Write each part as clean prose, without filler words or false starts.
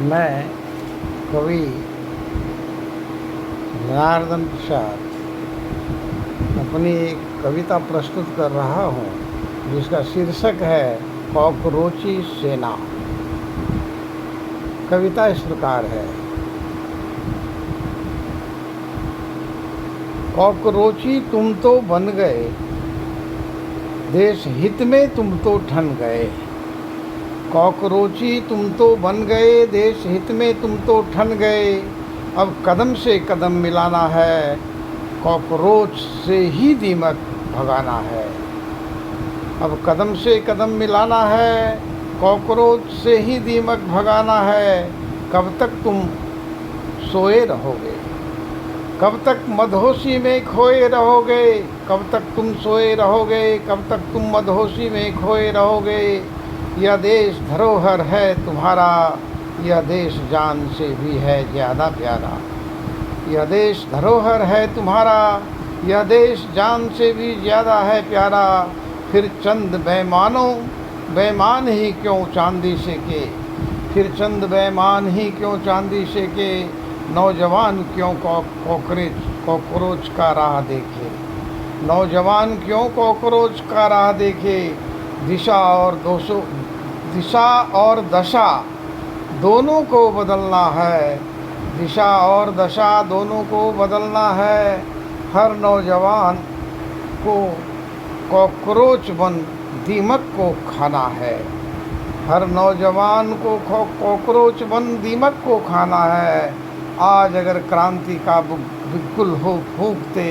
मैं कवि जनार्दन प्रसाद अपनी एक कविता प्रस्तुत कर रहा हूँ जिसका शीर्षक है कॉकरोची सेना। कविता इस प्रकार है। कॉकरोची तुम तो बन गए, देश हित में तुम तो ठन गए। कॉकरोची तुम तो बन गए, देश हित में तुम तो ठन गए। अब कदम से कदम मिलाना है, कॉकरोच से ही दीमक भगाना है। अब कदम से कदम मिलाना है, कॉकरोच से ही दीमक भगाना है। कब तक तुम सोए रहोगे, कब तक मदहोशी में खोए रहोगे। कब तक तुम सोए रहोगे, कब तक तुम मदहोशी में खोए रहोगे। यह देश धरोहर है तुम्हारा, यह देश जान से भी है ज़्यादा प्यारा। यह देश धरोहर है तुम्हारा, यह देश जान से भी ज़्यादा है प्यारा। फिर चंद बेमान ही क्यों चांदी से के, फिर चंद बेमान ही क्यों चांदी से के। नौजवान क्यों कॉकरोच का राह देखे, नौजवान क्यों कॉकरोच का राह देखे। दिशा और दशा दोनों को बदलना है, दिशा और दशा दोनों को बदलना है। हर नौजवान को कॉकरोच बन दीमक को खाना है, हर नौजवान को कॉकरोच बन दीमक को खाना है। आज अगर क्रांति का बिल्कुल हो फूंकते,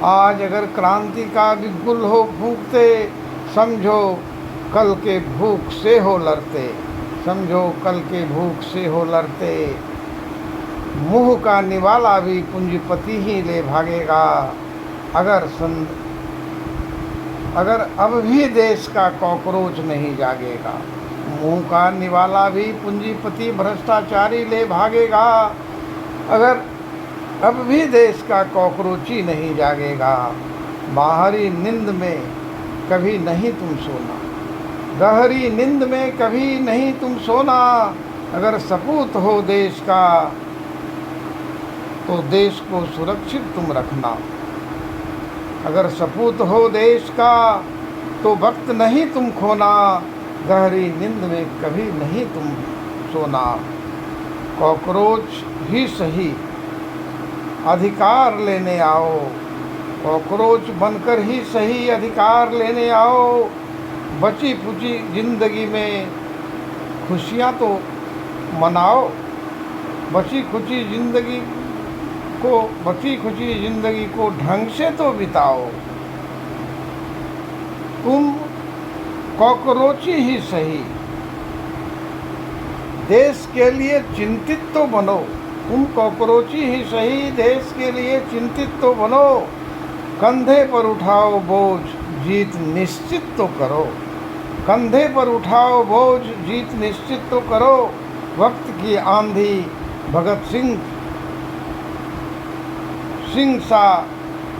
आज अगर क्रांति का बिल्कुल हो फूंकते। समझो कल के भूख से हो लड़ते, समझो कल के भूख से हो लड़ते। मुँह का निवाला भी पूंजीपति ही ले भागेगा, अगर अब भी देश का कॉकरोच नहीं जागेगा। मुँह का निवाला भी पूंजीपति भ्रष्टाचारी ले भागेगा, अगर अब भी देश का कॉकरोची नहीं जागेगा। बाहरी नींद में कभी नहीं तुम सोना, गहरी नींद में कभी नहीं तुम सोना। अगर सपूत हो देश का तो देश को सुरक्षित तुम रखना, अगर सपूत हो देश का तो वक्त नहीं तुम खोना। गहरी नींद में कभी नहीं तुम सोना। कॉकरोच ही सही अधिकार लेने आओ, कॉकरोच बनकर ही सही अधिकार लेने आओ। बची खुची ज़िंदगी में खुशियाँ तो मनाओ, बची खुची ज़िंदगी को ढंग से तो बिताओ। तुम कॉकरोची ही सही देश के लिए चिंतित तो बनो, तुम कॉकरोची ही सही देश के लिए चिंतित तो बनो। कंधे पर उठाओ बोझ, जीत निश्चित तो करो, कंधे पर उठाओ बोझ, जीत निश्चित तो करो। वक्त की आंधी भगत सिंह सा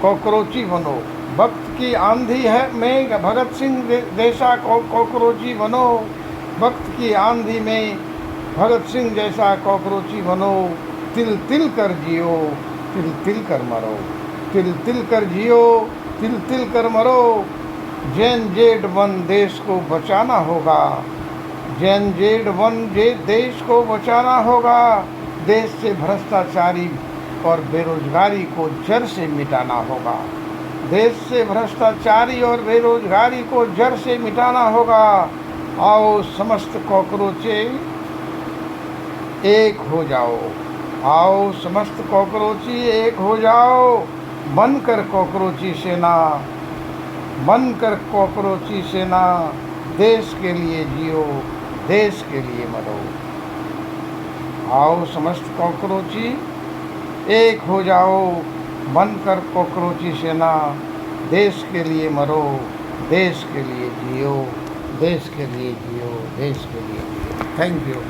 कॉकरोची बनो, वक्त की आंधी है में भगत सिंह जैसा कॉकरोची बनो। वक्त की आंधी में भगत सिंह जैसा कॉकरोची बनो। तिल तिल कर जियो, तिल तिल कर मरो, तिल तिल कर जियो, तिल तिल कर मरो। JN-Z-1 देश को बचाना होगा, JN-Z-1 देश को बचाना होगा। देश से भ्रष्टाचारी और बेरोजगारी को जड़ से मिटाना होगा, देश से भ्रष्टाचारी और बेरोजगारी को जड़ से मिटाना होगा। आओ समस्त कॉकरोचे एक हो जाओ, आओ समस्त कॉकरोची एक हो जाओ। बनकर कॉकरोची सेना, बनकर कॉकरोची सेना। देश के लिए जियो, देश के लिए मरो। आओ समस्त कॉकरोची एक हो जाओ, बनकर कॉकरोची सेना। देश के लिए मरो, देश के लिए जियो, देश के लिए जियो, देश के लिए जियो। Thank you.